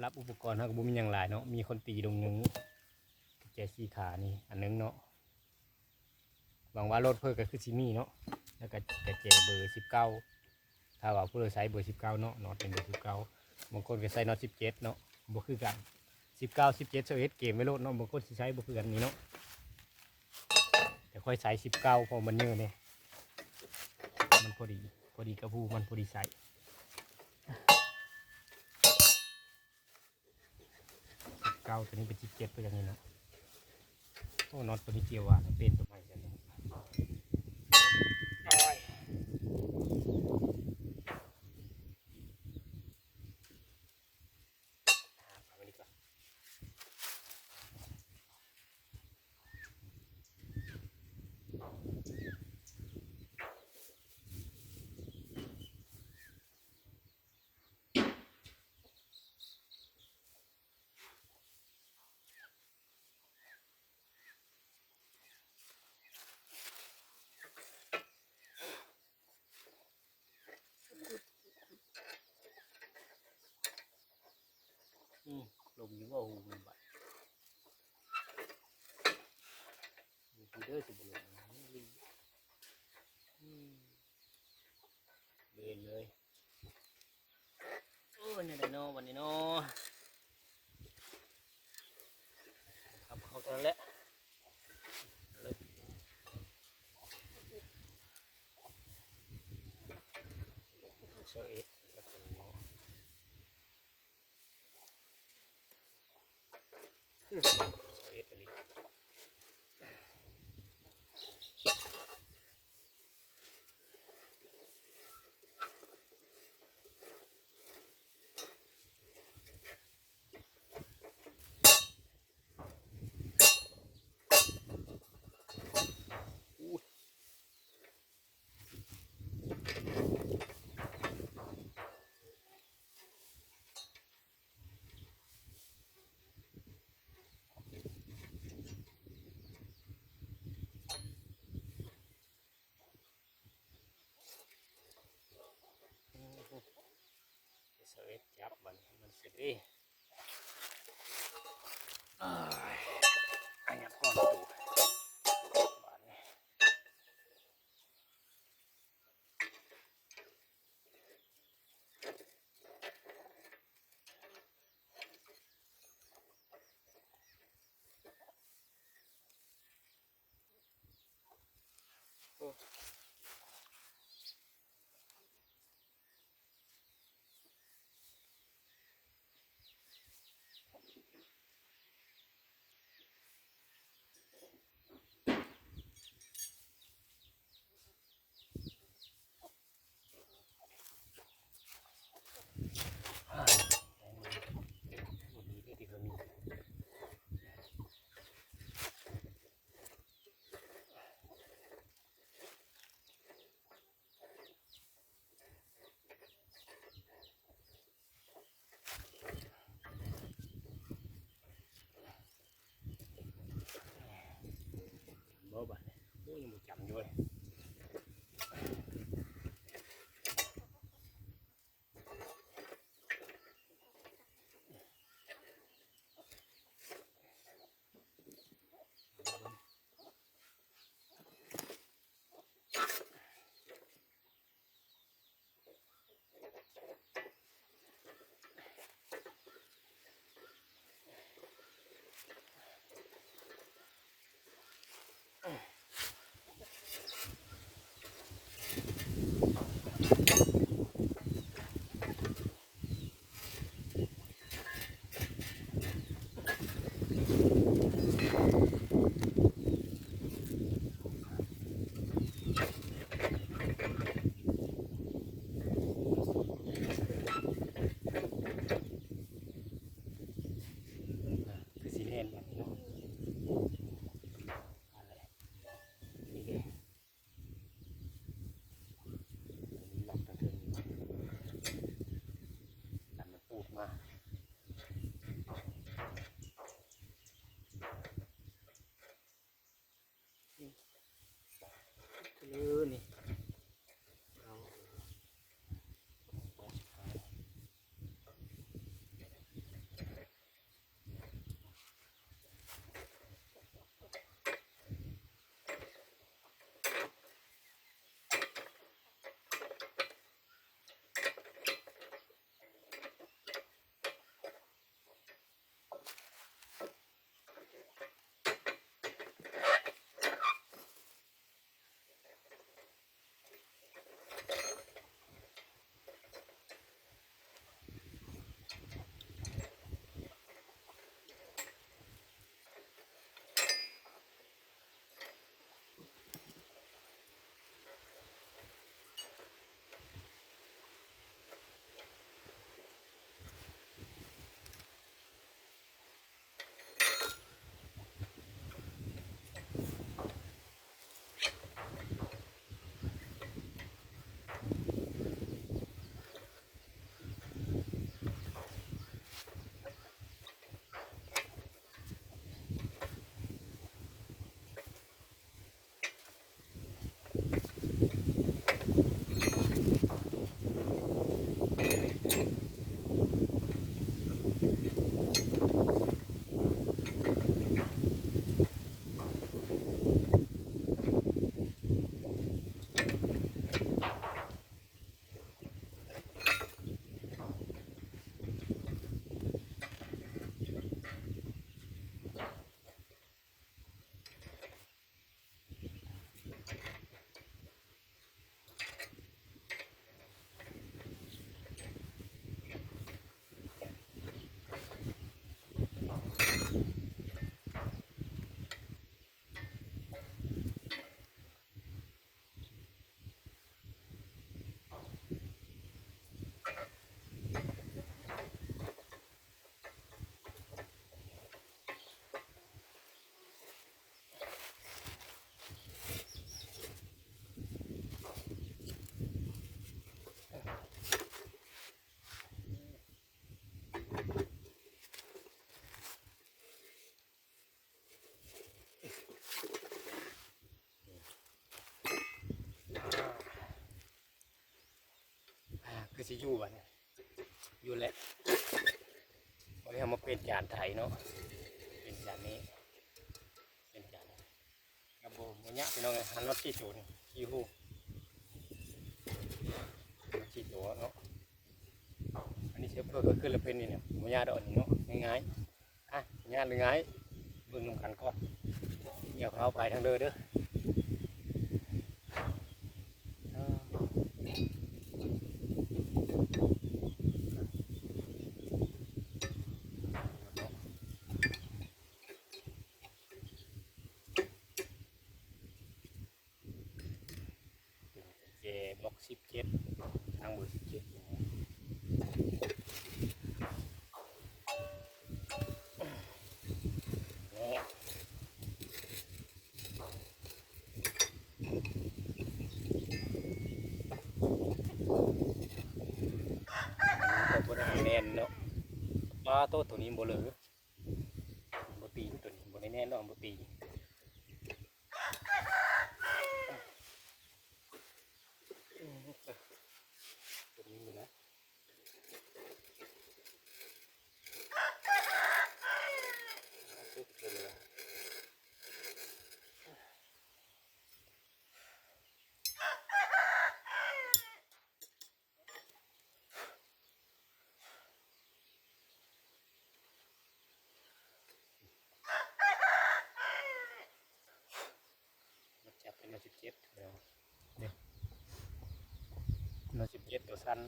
รับอุปกรณ์เขาก็บ่มีอย่างหลายเนาะมีคนตีดงนึงแจสี่ขานี่อันนึงเนาะหวังว่ารถเพิ่นก็คือซิมี่เนาะแล้วก็แจเบอร์19ถ้าว่าผู้ใดใช้เบอร์19เนาะน็อตเป็นเบอร์19บางคนก็ใส่น็อต17เนาะบ่คือกัน19 17 21เกมไว้โลดเนาะบางคนสิใช้บ่คือกันนี่เนาะแต่ค่อยใช้19เพราะมันเยอะเนี่ยมันพอดีกับผู้มันพอดีใส่19ตัวนี้เป็น17เพื่ออย่างนี้เนาะโอ้น็อตตัวนี้เกี่ยวว่าเป็นตัวใหม่กันเนาะลมอยู่ว่าหูมันบัดมีเด้อสิบลมเดินเลยโอ้เนี่ยได้เนาะวันนี้เนาะขับเข้าตอนแล้วเสยเสยจับมันเสร็จอันนี้ก้อนตูบานนี้บ่บานนี้โอ้ยังบ่จำด้วย สิอยู่บัดนี้อยู่แหละวันนี้เอามาเป็นจานไทยเนาะเป็นจานนี้เป็นจานกระโบมเนี้ยพี่น้องหันรถที่จูนขี้หูขี้ตัวเนาะอันนี้เชฟเพื่อก็ขึ้นละเป็นนี่เนี่ยมะยาดอกนี่เนาะง่ายๆอ่ะง่ายหรือง่ายเบิ่งนำกันก่อนเดี๋ยวเขาไปทางเดินเด้อเจบล็อก17ทางเบอร์17แน่นเนาะปลาตัวนี้บ่เหลือบ่ตีตัวนี้บ่แน่นเนาะบ่ตีตัวนี้อยู่นะจับเป็น17เดี๋ยวนี่17ตัวสั้น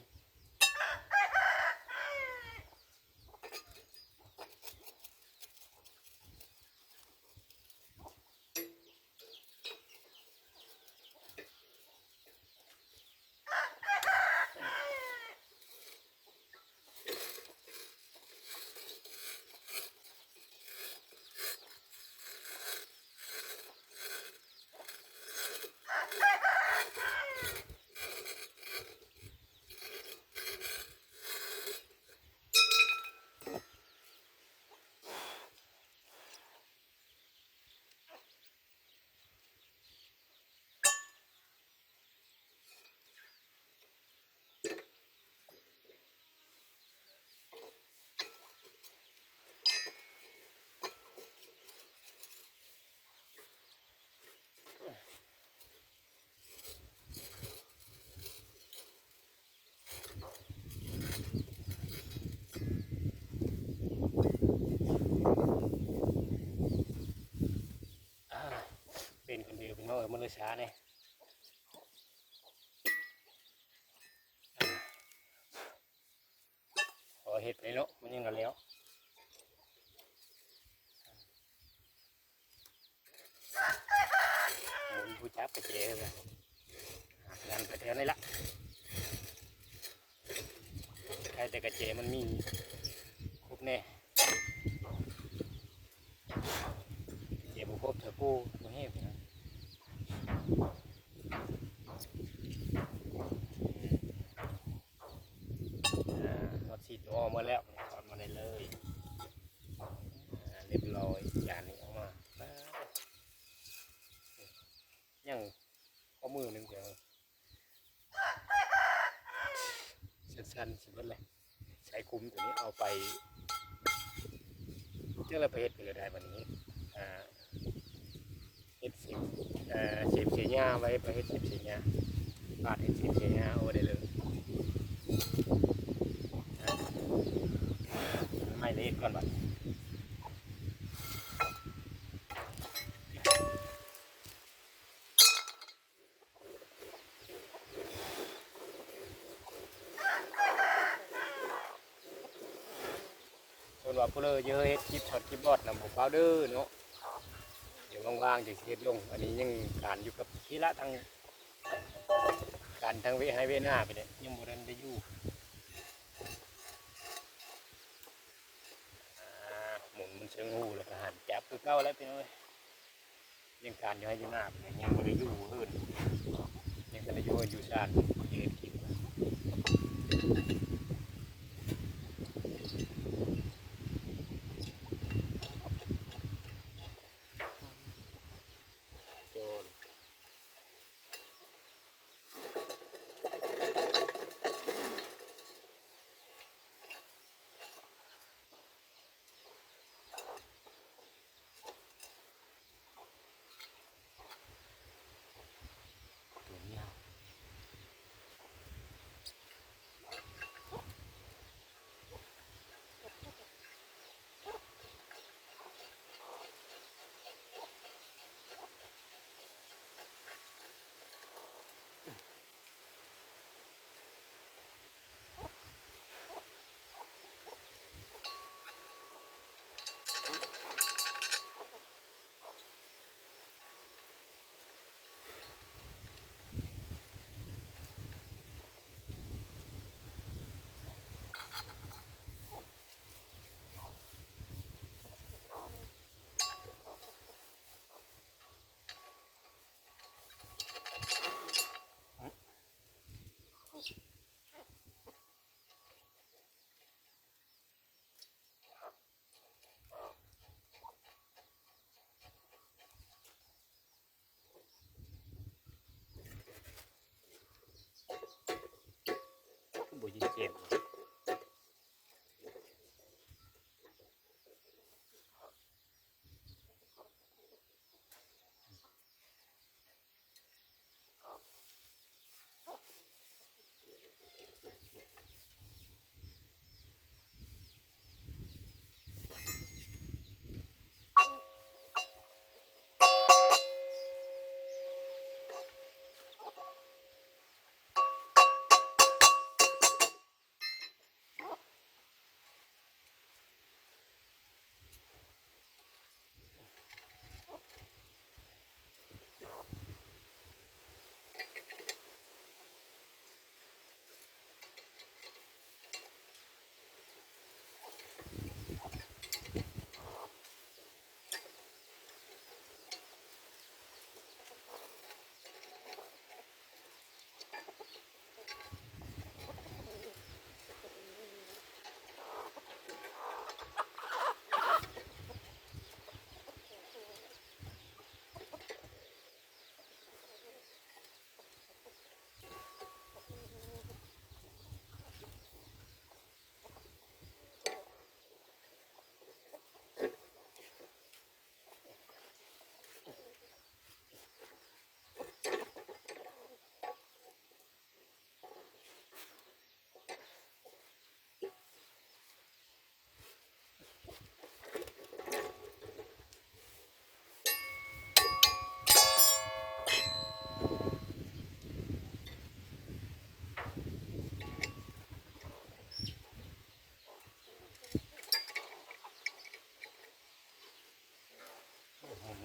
เป็นคนเดียวเป็นน้องมันเลยช้าเนี่ยพอเห็ดไปเนาะมันยังกันแล้วหมุนผู้จับไปเจ๊เลยดันไปแถวนี้ละใครแต่กระเจมันมีครบแน่เจบุครบเถอะปูตัวเห็บนะรถสีตัวมาแล้วถอดมาได้เลยเรียบร้อยจานนี้ออกมายังข้อมือหนึ่งเดียวสั้นๆสิบวันเลยใช้คุ้มตัวนี้เอาไปเจ้าละเพชรไปเลยได้วันนี้เฮ็ดสิบเสียหญ้าไว้ไปเฮ็ดสิบเสียหญ้าบาดเฮ็ดสิบเสียหญ้าเอาได้เลยไม่เล็กก่อนบัดส่วนว่าผู้เลยเยอะเฮ็ดคลิปช็อตคลิปบอดนำผมเปล่าเด้อเนาะเดี๋ยวว่างๆจะเฮ็ดลงอันนี้ยังการอยู่กับที่ละทางการทางเวให้เวหน้าไปเนี่ยยังบ่ได้อยู่หมุนมันเชิงหูแล้วก็หันจับคือเก้าแล้วพี่น้อยยังการอยู่ให้อยู่หน้าไปเนี่ยยังบ่ได้อยู่เฮิรนยังแต่อยู่ชาติเฮ็ดคลิป เจ็บ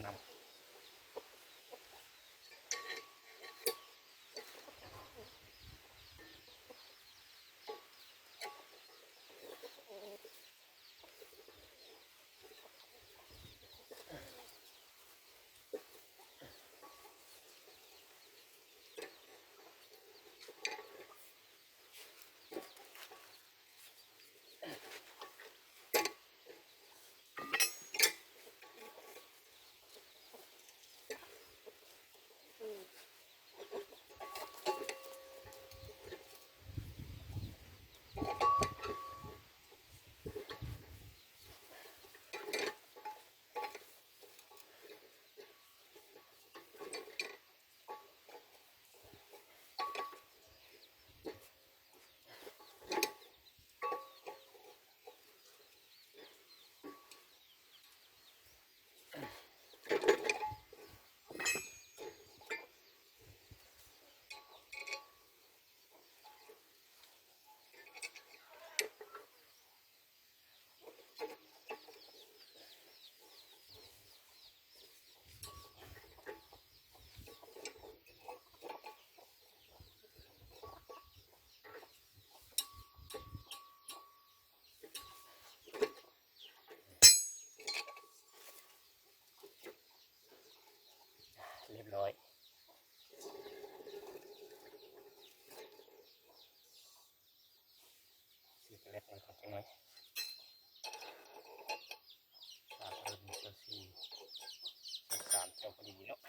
นำเรียบร้อยสีกระเล็ดมันก่อนจังหน่อยสามเริ่มเจ้าสี่สามเจ้าพอดีเนาะ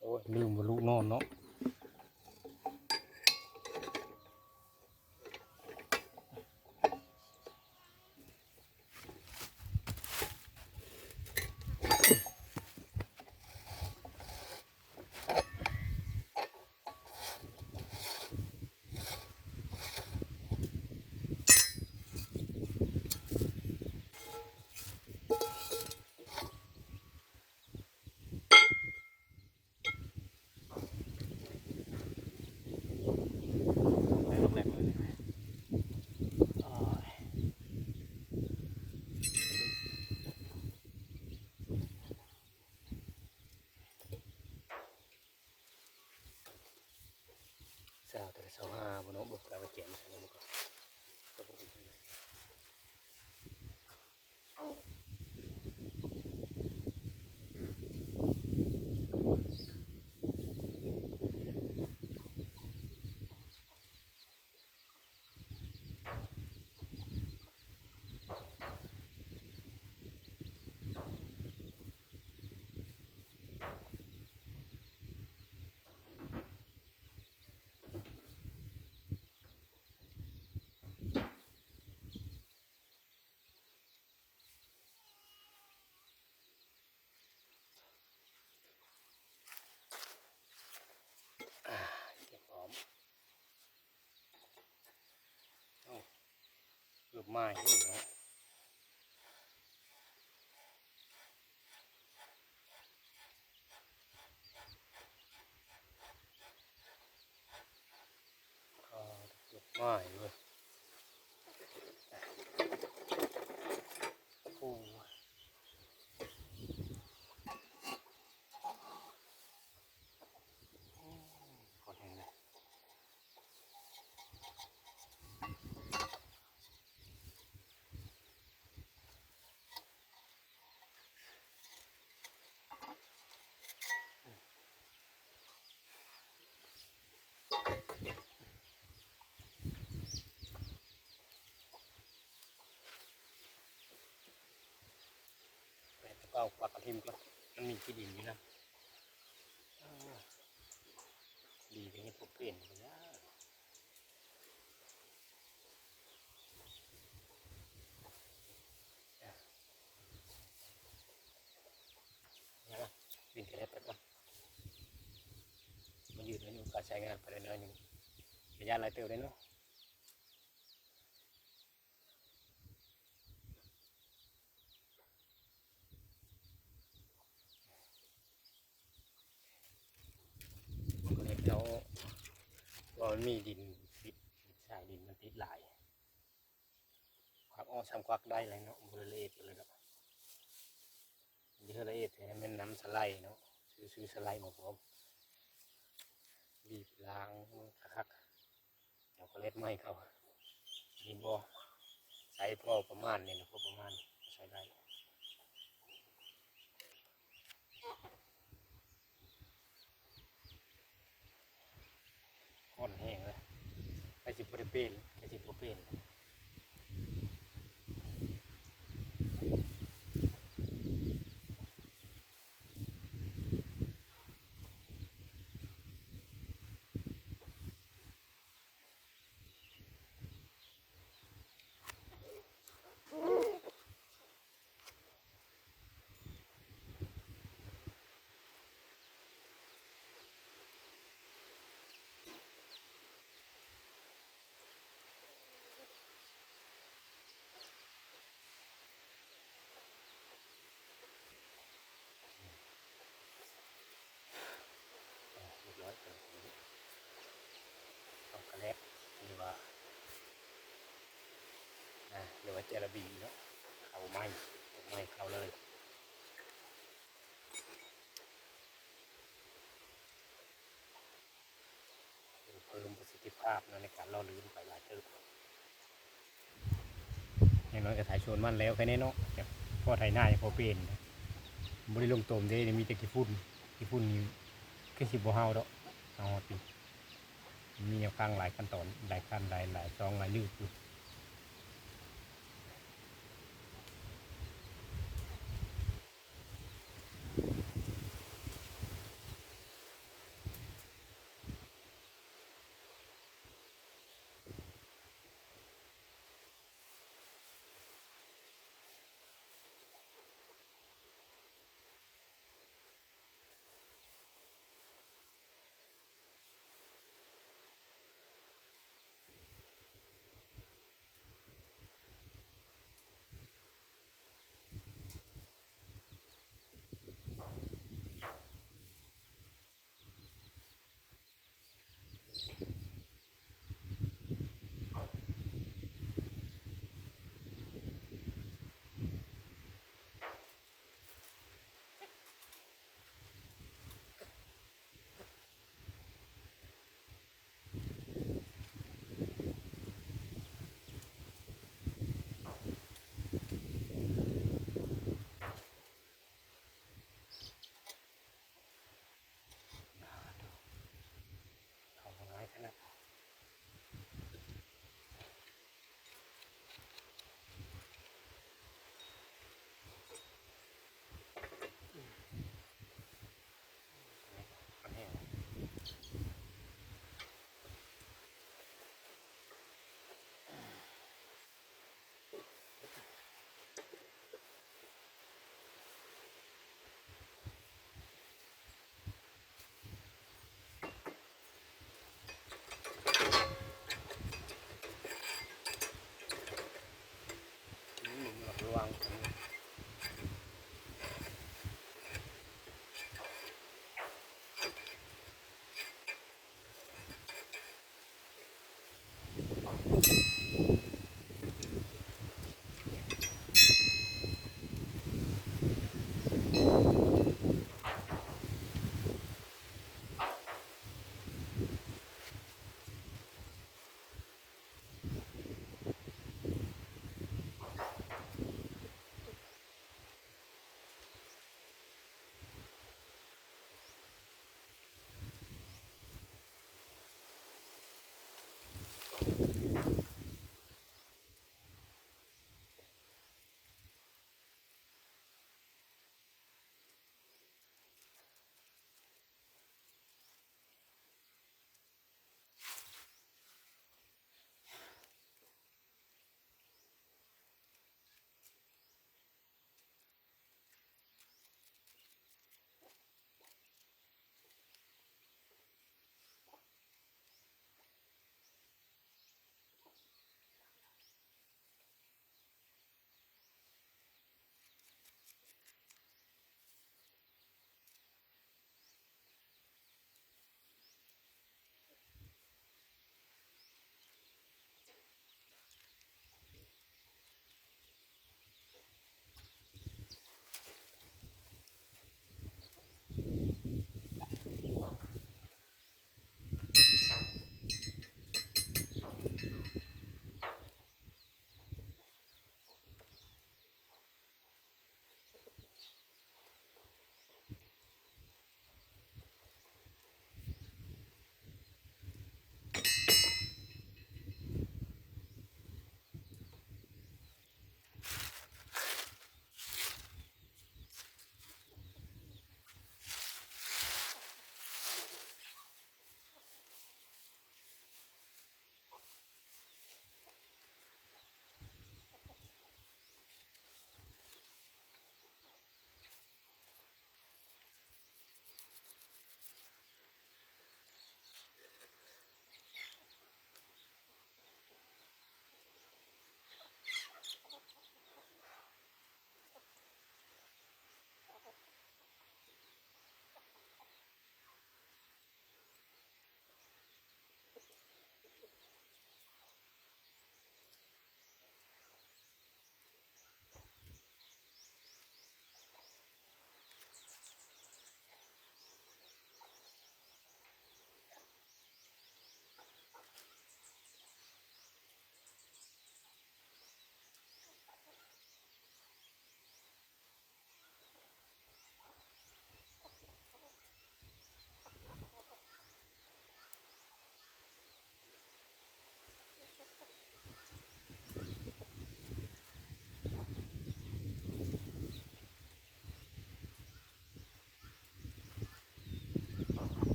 โอ้ยลืมว่าลูกนอนเนาะ บไม้นี่เนาะเกือบไม้เลยโอ้ขอดแห้งเลยแต่ก็เอาปากกระทิมก็มันมีขี้ดินอยู่นะดีเป็นเงี้ยผมเปลี่ยนไปแล้วนะดินกระเล็บไปก่อนมันยืดไว้อยู่การใช้งานไปเลยนะหนึ่งระยะหลายเติบได้เนาะก็เล็บแล้วก็มีดินติดสายดินมันติดหลายควักอ้อช้ำควักได้เลยเนาะบริเลตเลยเนาะเยอะละเอียดให้มันน้ำสไลด์เนาะซื้อสไลด์มาพร้อมบีบล้างคักเดี๋ยวก็เล็ดไม่เขาดินบ่ใส่พอประมาณนี่นะพอประมาณใส่ได้ห่อนแห้งเลยไอสิบโปรเป็นไอสิบโปรเป็นเรียบร้อยเลยต้องกระเล็ดหรือว่าหรือว่าเจลาบีเนาะเขาไม่เขาเลยเพิ่มประสิทธิภาพในการล่อลื่นไปหลายเติบอย่างน้อยก็ถ่ายชวนมันแล้วแค่นี้เนาะพอถ่ายหน้ายังพอเป็นบริลงตมได้มีแต่กี่ฝุ่นนี่คือสิบโบเฮาดอกเอาติมีแนวข้างหลายขั้นตอนหลายขั้นหลายช่องหลายลืบอยู่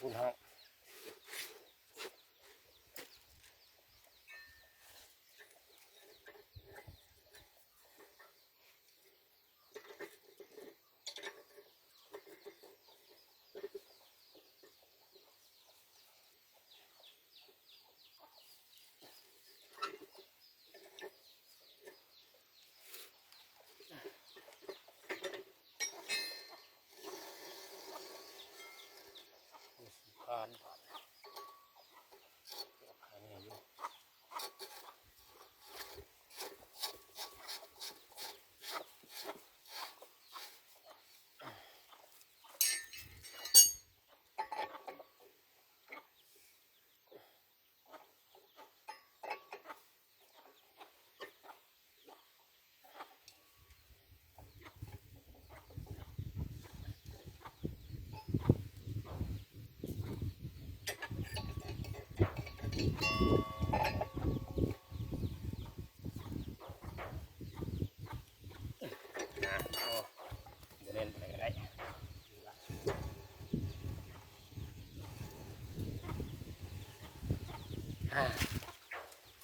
คุณห้องผ่านอันนี้อยู่จะเล่นไปก็ได้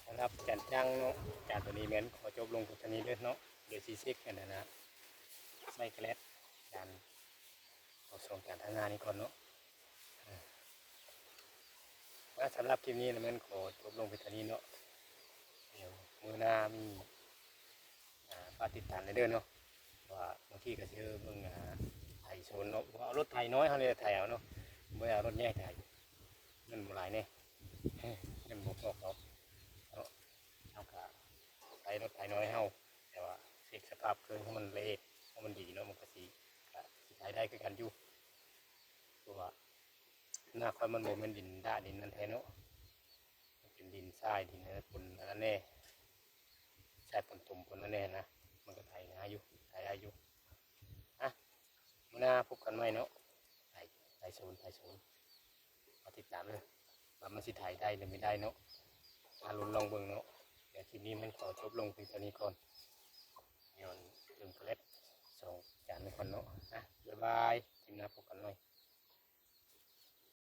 สำหรับจัดจ้างเนาะจากตัวนี้เหมือนขอจบลงตัวนี้ด้วยเนาะเดี๋ยวซีซิกกันนะใส่แกลตดันเอาส่งการทำงานนี้ก่อนเนาะว่าสำหรับคลิปนี้นะเหมือนขอจบลงไปตัวนี้เนาะเดี๋ยวมือหน้ามีฝากติดตามในเดือนเนาะว่าบางทีก็เจอเบิ่งไถโซนเนาะว่าเอารถไถน้อยเขาเลยไถเอาเนาะไม่เอารถใหญ่ไถเงินบ่หลายเนี่ยเงินบ่พอเขาเนาะเอาก็ใช้รถไถน้อยเฮาแต่ว่าเช็คสภาพเครื่องให้มันเละให้มันดีเนาะมันก็สิใช้ได้คือกันอยู่เพราะว่าหน้าค่อยมันบ่แม่นดินด้าดินนั่นแท้เนาะมันเป็นดินทรายดินอะไรปนอันนั้นแน่ใช่ปนตุ่มปนนั่นแน่นะมันก็ไถนะอยู่ไถได้อยู่อ่ะมื้อหน้าพบกันใหม่เนาะไถโซนมาติดตามเลยว่ามันสิไถได้หรือไม่ได้เนาะมาลุ้นลองเบิ่งเนาะเดี๋ยวคลิปนี้มันขอจบลงเพียงเท่านี้ก่อนเดี๋ยวลืมเกล็ดส่งจานให้คนเนาะบ๊ายบายคลิปหน้าพบกันใหม่